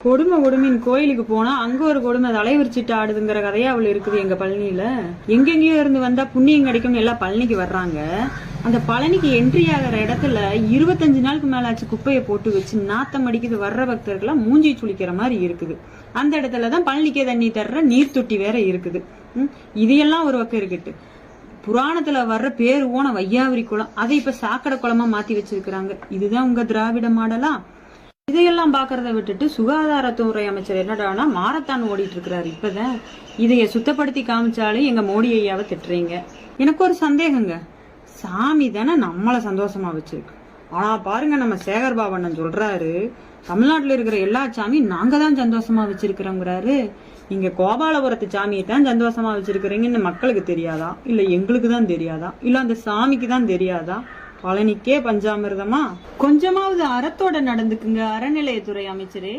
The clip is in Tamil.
கொடுமைன்னு கோயிலுக்கு போனா அங்க ஒரு கொடுமை தலைவிரிச்சிட்டு ஆடுதுங்கிற கதையா அவள் இருக்குது எங்க பழனியில. எங்கெங்கயோ இருந்து வந்தா புண்ணியம் கிடைக்கும் எல்லாம் பழனிக்கு வர்றாங்க. அந்த பழனிக்கு என்ட்ரி ஆகிற இடத்துல 25 நாளுக்கு மேல ஆச்சு குப்பையை போட்டு வச்சு நாத்தம் அடிக்குது. வர்ற பக்தர்கள்லாம் மூஞ்சி சுளிக்கிற மாதிரி இருக்குது. அந்த இடத்துலதான் பழனிக்கே தண்ணி தர்ற நீர் தொட்டி வேற இருக்குது. இதையெல்லாம் ஒரு பக்கம் இருக்கட்டு, புராணத்துல வர்ற பேரு ஓன வையாவரி குளம் அதை இப்ப சாக்கடை குளமா மாத்தி வச்சிருக்கிறாங்க. இதுதான் உங்க திராவிட மாடலா? இதையெல்லாம் பாக்குறத விட்டுட்டு சுகாதாரத்துறை அமைச்சர் என்னடானா மாரத்தான் ஓடிட்டு இருக்கிறாரு. இப்பதான் இதைய சுத்தப்படுத்தி காமிச்சாலும் எங்க மோடி ஐயாவை திட்டுறீங்க. எனக்கு ஒரு சந்தேகங்க, சாமி தானே நம்மள சந்தோஷமா வச்சிருக்கு. ஆனா பாருங்க, நம்ம சேகர் பாபண்ணன் சொல்றாரு தமிழ்நாட்டுல இருக்கிற எல்லா சாமியும் நாங்க தான் சந்தோஷமா வச்சிருக்கிறோங்கிறாரு. நீங்க கோபாலபுரத்து சாமியை தான் சந்தோஷமா வச்சிருக்கிறீங்கன்னு மக்களுக்கு தெரியாதா? இல்ல எங்களுக்கு தான் தெரியாதா? இல்ல அந்த சாமிக்கு தான் தெரியாதா? பழனிக்கே பஞ்சாமிர்தமா? கொஞ்சமாவது அறத்தோட நடந்துக்குங்க அறநிலையத்துறை அமைச்சரே.